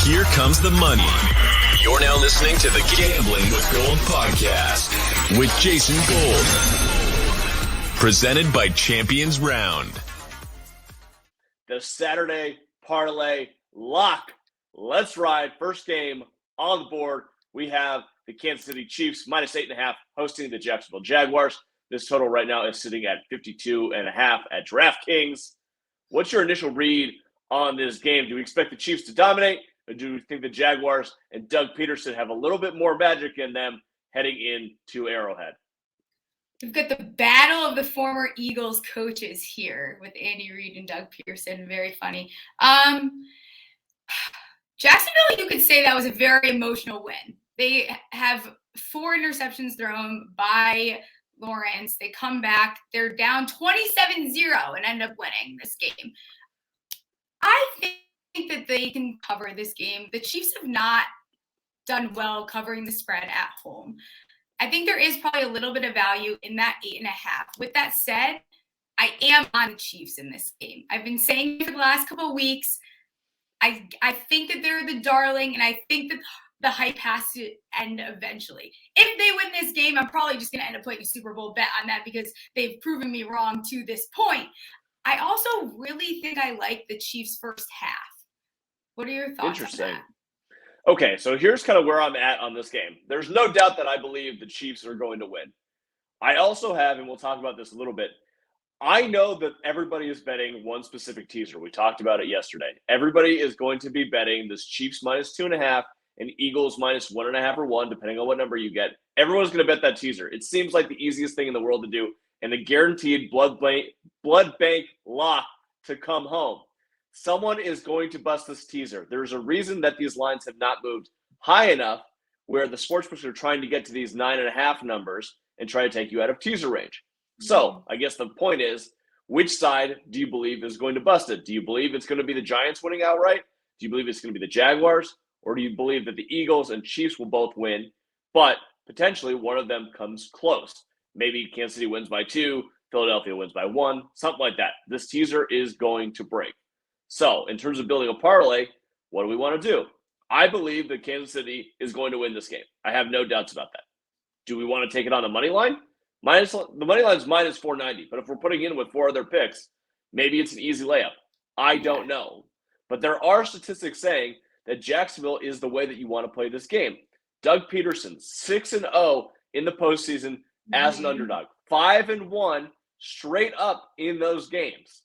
Here comes the money. You're now listening to the Gambling with Gold podcast with Jason Gold. Presented by Champions Round. The Saturday parlay lock. Let's ride. First game on the board. We have the Kansas City Chiefs minus 8.5 hosting the Jacksonville Jaguars. This total right now is sitting at 52.5 at DraftKings. What's your initial read on this game? Do we expect the Chiefs to dominate, or do we think the Jaguars and Doug Peterson have a little bit more magic in them heading into Arrowhead? We've got the battle of the former Eagles coaches here with Andy Reid and Doug Peterson. Very funny. Jacksonville, you could say that was a very emotional win. They have 4 interceptions thrown by Lawrence. They come back. They're down 27-0 and end up winning this game. I think that they can cover this game. The Chiefs have not done well covering the spread at home. I think there is probably a little bit of value in that 8.5. With that said, I am on the Chiefs in this game. I've been saying for the last couple of weeks, I think that they're the darling, and I think that the hype has to end eventually. If they win this game, I'm probably just going to end up putting a Super Bowl bet on that because they've proven me wrong to this point. I also really think I like the Chiefs' first half. What are your thoughts on that? Okay, so here's kind of where I'm at on this game. There's no doubt that I believe the Chiefs are going to win. I also have, and we'll talk about this a little bit, I know that everybody is betting one specific teaser. We talked about it yesterday. Everybody is going to be betting this Chiefs minus 2.5 and Eagles minus 1.5 or 1, depending on what number you get. Everyone's going to bet that teaser. It seems like the easiest thing in the world to do, and the guaranteed blood bank lock to come home. Someone is going to bust this teaser. There's a reason that these lines have not moved high enough where the sportsbooks are trying to get to these 9.5 numbers and try to take you out of teaser range. So I guess the point is, which side do you believe is going to bust it? Do you believe it's going to be the Giants winning outright? Do you believe it's going to be the Jaguars? Or do you believe that the Eagles and Chiefs will both win, but potentially one of them comes close? Maybe Kansas City wins by 2, Philadelphia wins by 1, something like that. This teaser is going to break. So in terms of building a parlay, what do we want to do? I believe that Kansas City is going to win this game. I have no doubts about that. Do we want to take it on the money line? The money line is minus 490, but if we're putting in with 4 other picks, maybe it's an easy layup. I don't know. But there are statistics saying that Jacksonville is the way that you want to play this game. Doug Peterson, 6-0 in the postseason as an underdog. 5-1 straight up in those games.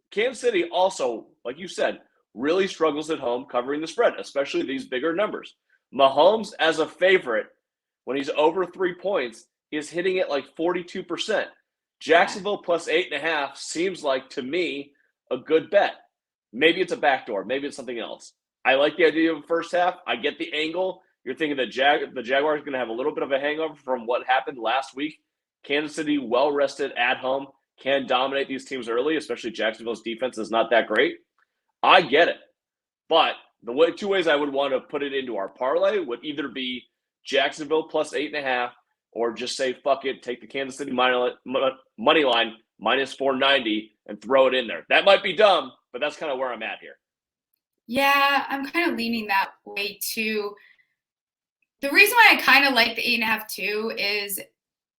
Kansas City also, like you said, really struggles at home covering the spread, especially these bigger numbers. Mahomes, as a favorite, when he's over 3 points, is hitting it like 42%. Jacksonville plus 8.5 seems like, to me, a good bet. Maybe it's a backdoor. Maybe it's something else. I like the idea of the first half. I get the angle. You're thinking the Jaguars are going to have a little bit of a hangover from what happened last week. Kansas City, well-rested at home, can dominate these teams early, especially Jacksonville's defense is not that great. I get it. But the 2 ways I would want to put it into our parlay would either be Jacksonville plus 8.5, or just say, fuck it, take the Kansas City money line minus 490 and throw it in there. That might be dumb, but that's kind of where I'm at here. Yeah, I'm kind of leaning that way too. The reason why I kind of like the 8.5 too is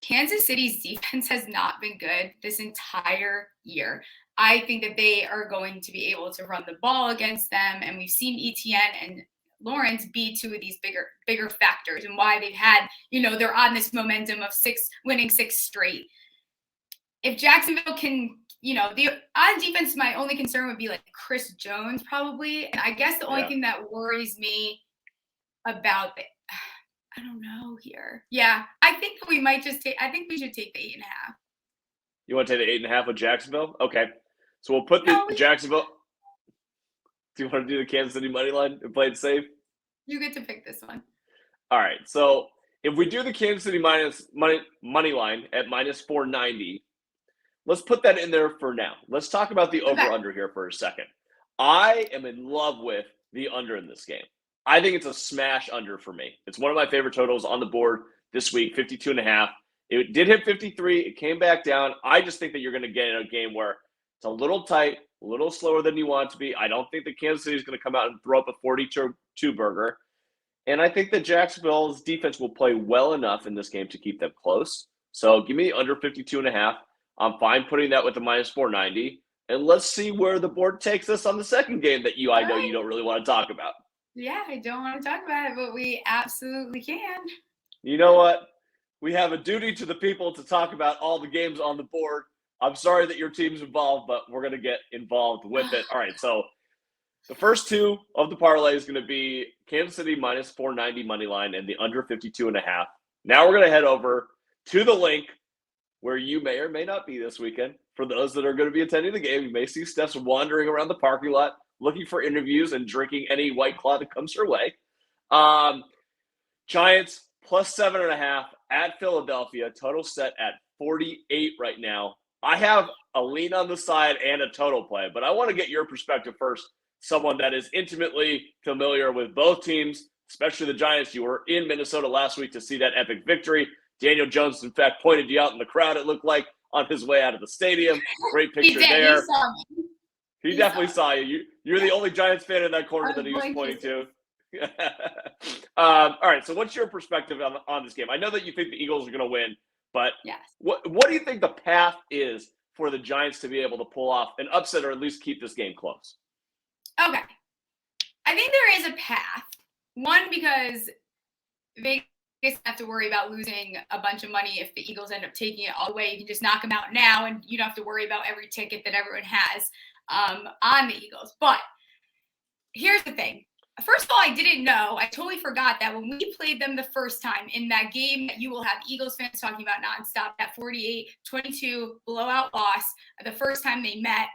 Kansas City's defense has not been good this entire year. I think that they are going to be able to run the ball against them, and we've seen Etienne and Lawrence be 2 of these bigger factors and why they've had, they're on this momentum of winning 6 straight. If Jacksonville can, on defense, my only concern would be like Chris Jones probably. And I guess the only thing that worries me about I don't know here. Yeah, I think we should take the 8.5. You want to take the 8.5 with Jacksonville? Okay. So we'll put the Jacksonville. Do you want to do the Kansas City money line and play it safe? You get to pick this one. All right. So if we do the Kansas City money line at minus 490, let's put that in there for now. Let's talk about the over-under here for a second. I am in love with the under in this game. I think it's a smash under for me. It's one of my favorite totals on the board this week, 52.5. It did hit 53. It came back down. I just think that you're going to get in a game where it's a little tight, a little slower than you want it to be. I don't think that Kansas City is going to come out and throw up a 42 burger. And I think that Jacksonville's defense will play well enough in this game to keep them close. So give me under 52.5. I'm fine putting that with a minus 490. And let's see where the board takes us on the second game that I know you don't really want to talk about. Yeah, I don't want to talk about it, but we absolutely can. You know what? We have a duty to the people to talk about all the games on the board. I'm sorry that your team's involved, but we're going to get involved with it. All right, so the first two of the parlay is going to be Kansas City minus 490 money line and the under 52.5. Now we're going to head over to the link where you may or may not be this weekend. For those that are going to be attending the game, you may see Steph's wandering around the parking lot looking for interviews and drinking any White Claw that comes her way. Giants plus 7.5 at Philadelphia. Total set at 48 right now. I have a lean on the side and a total play, but I want to get your perspective first. Someone that is intimately familiar with both teams, especially the Giants. You were in Minnesota last week to see that epic victory. Daniel Jones, in fact, pointed you out in the crowd, it looked like, on his way out of the stadium. Great picture there. He definitely saw you. You're the only Giants fan in that corner that he was pointing to. All right, so what's your perspective on this game? I know that you think the Eagles are going to win, but yes. What do you think the path is for the Giants to be able to pull off an upset or at least keep this game close? Okay. I think there is a path. One, because Vegas have to worry about losing a bunch of money if the Eagles end up taking it all the way. You can just knock them out now, and you don't have to worry about every ticket that everyone has on the Eagles. But here's the thing. First of all, I didn't know. I totally forgot that when we played them the first time in that game that you will have Eagles fans talking about nonstop, that 48-22 blowout loss, the first time they met,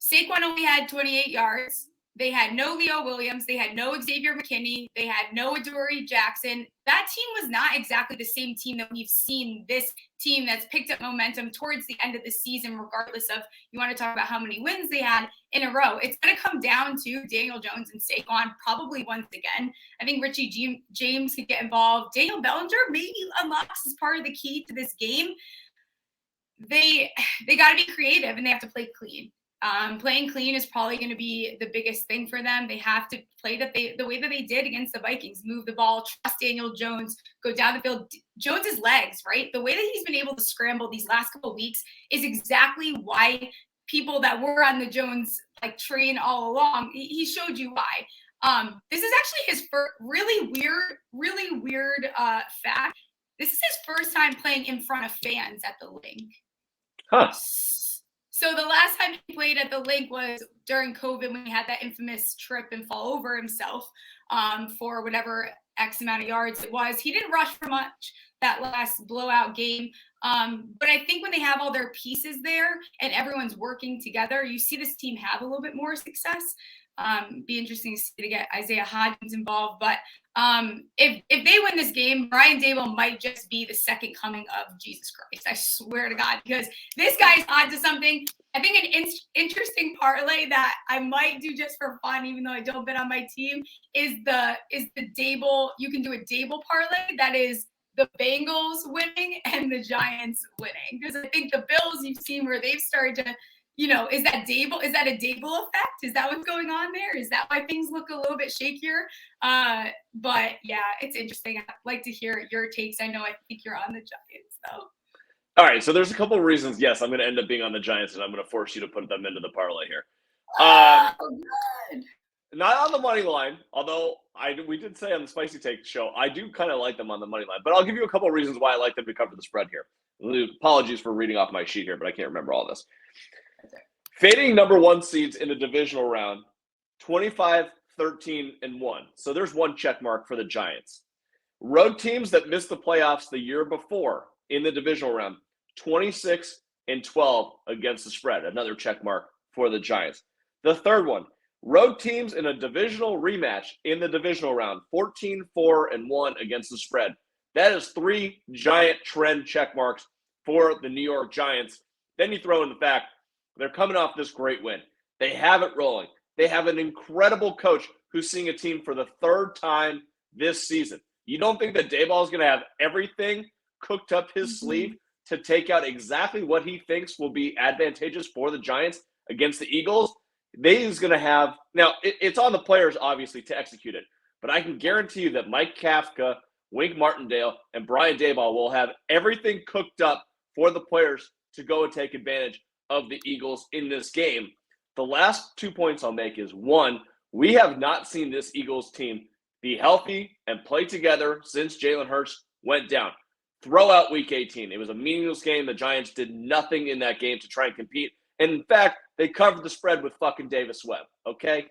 Saquon only had 28 yards. They had no Leo Williams. They had no Xavier McKinney. They had no Adoree Jackson. That team was not exactly the same team that we've seen this team that's picked up momentum towards the end of the season, regardless of you want to talk about how many wins they had in a row. It's going to come down to Daniel Jones and Saquon probably once again. I think Richie James could get involved. Daniel Bellinger maybe unlocks as part of the key to this game. They got to be creative and they have to play clean. Playing clean is probably going to be the biggest thing for them. They have to play the way that they did against the Vikings, move the ball, trust Daniel Jones, go down the field. Jones's legs, right? The way that he's been able to scramble these last couple of weeks is exactly why people that were on the Jones train all along, he showed you why. This is actually his first really weird fact. This is his first time playing in front of fans at the Link. Huh. So the last time he played at the Link was during COVID when he had that infamous trip and fall over himself for whatever X amount of yards it was. He didn't rush for much that last blowout game. But I think when they have all their pieces there and everyone's working together, you see this team have a little bit more success. Be interesting to get Isaiah Hodgins involved. But if they win this game, Brian Daboll might just be the second coming of Jesus Christ. I swear to God, because this guy's onto something. I think an interesting parlay that I might do just for fun, even though I don't bet on my team, is the Daboll. You can do a Daboll parlay that is the Bengals winning and the Giants winning. Because I think the Bills, you've seen where they've started to, is that a Daboll effect? Is that what's going on there? Is that why things look a little bit shakier? But yeah, it's interesting. I'd like to hear your takes. I think you're on the Giants, though. All right, so there's a couple of reasons. Yes, I'm going to end up being on the Giants, and I'm going to force you to put them into the parlay here. Good. Not on the money line, although we did say on the Spicy Take show, I do kind of like them on the money line. But I'll give you a couple of reasons why I like them to cover the spread here. Apologies for reading off my sheet here, but I can't remember all this. Fading number one seeds in the divisional round, 25, 13, and 1. So there's one check mark for the Giants. Road teams that missed the playoffs the year before in the divisional round, 26 and 12 against the spread. Another check mark for the Giants. The third one, road teams in a divisional rematch in the divisional round, 14, 4, and 1 against the spread. That is 3 giant trend check marks for the New York Giants. Then you throw in the fact they're coming off this great win. They have it rolling. They have an incredible coach who's seeing a team for the third time this season. You don't think that Daboll is going to have everything cooked up his sleeve to take out exactly what he thinks will be advantageous for the Giants against the Eagles, he's going to have – now, it's on the players, obviously, to execute it. But I can guarantee you that Mike Kafka, Wink Martindale, and Brian Daboll will have everything cooked up for the players to go and take advantage of the Eagles in this game. The last 2 points I'll make is, one, we have not seen this Eagles team be healthy and play together since Jalen Hurts went down. Throw out Week 18. It was a meaningless game. The Giants did nothing in that game to try and compete. And in fact, they covered the spread with fucking Davis Webb, okay?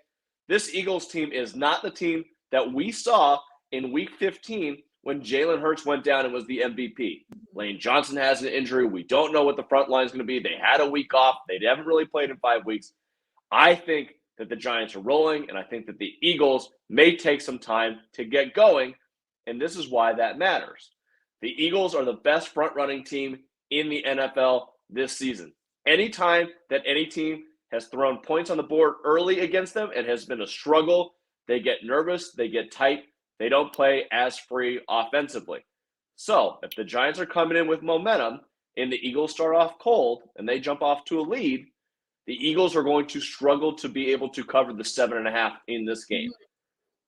This Eagles team is not the team that we saw in Week 15 when Jalen Hurts went down and was the MVP. Lane Johnson has an injury. We don't know what the front line is going to be. They had a week off. They haven't really played in 5 weeks. I think that the Giants are rolling, and I think that the Eagles may take some time to get going, and this is why that matters. The Eagles are the best front-running team in the NFL this season. Anytime that any team has thrown points on the board early against them and has been a struggle, they get nervous, they get tight, they don't play as free offensively. So if the Giants are coming in with momentum and the Eagles start off cold and they jump off to a lead, the Eagles are going to struggle to be able to cover the 7.5 in this game.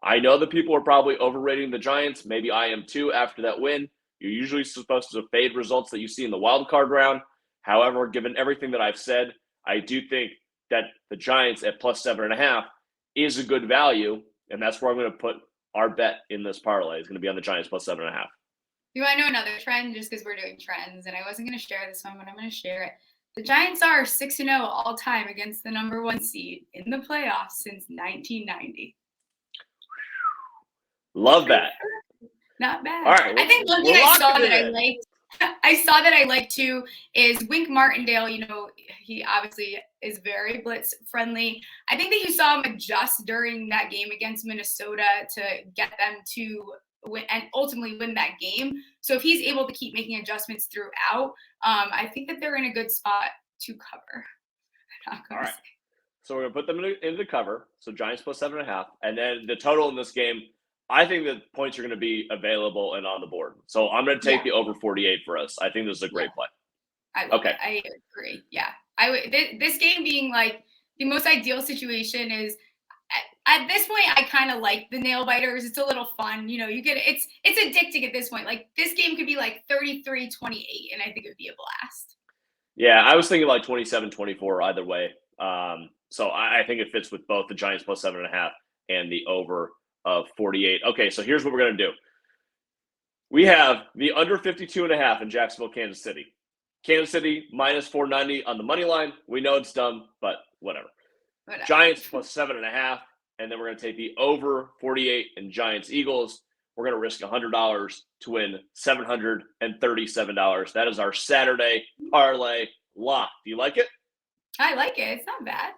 I know that people are probably overrating the Giants. Maybe I am too after that win. You're usually supposed to fade results that you see in the wild card round. However, given everything that I've said, I do think that the Giants at plus 7.5 is a good value, and that's where I'm going to put our bet in this parlay. It's going to be on the Giants plus 7.5. You want to know another trend, just because we're doing trends, and I wasn't going to share this one, but I'm going to share it. The Giants are 6-0 all time against the number 1 seed in the playoffs since 1990. Love that. Not bad. All right. I think one thing I saw that I liked too is Wink Martindale. You know, he obviously is very blitz friendly. I think that you saw him adjust during that game against Minnesota to get them to win and ultimately win that game. So if he's able to keep making adjustments throughout, I think that they're in a good spot to cover. All right. So we're going to put them in the cover. So Giants plus 7.5. And then the total in this game, I think the points are going to be available and on the board. So I'm going to take the over 48 for us. I think this is a great play. I agree. Yeah. This game being like the most ideal situation is at this point, I kind of like the nail biters. It's a little fun. You know, it's addicting at this point. Like this game could be like 33-28 and I think it would be a blast. Yeah. I was thinking like 27-24 either way. So I think it fits with both the Giants plus 7.5 and the over of 48. Okay, so here's what we're going to do. We have the under 52.5 in Jacksonville, Kansas City. Kansas City minus 490 on the money line. We know it's dumb, but whatever. Giants plus 7.5, and then we're going to take the over 48 in Giants Eagles. We're going to risk $100 to win $737. That is our Saturday parlay lock. Do you like it? I like it. It's not bad.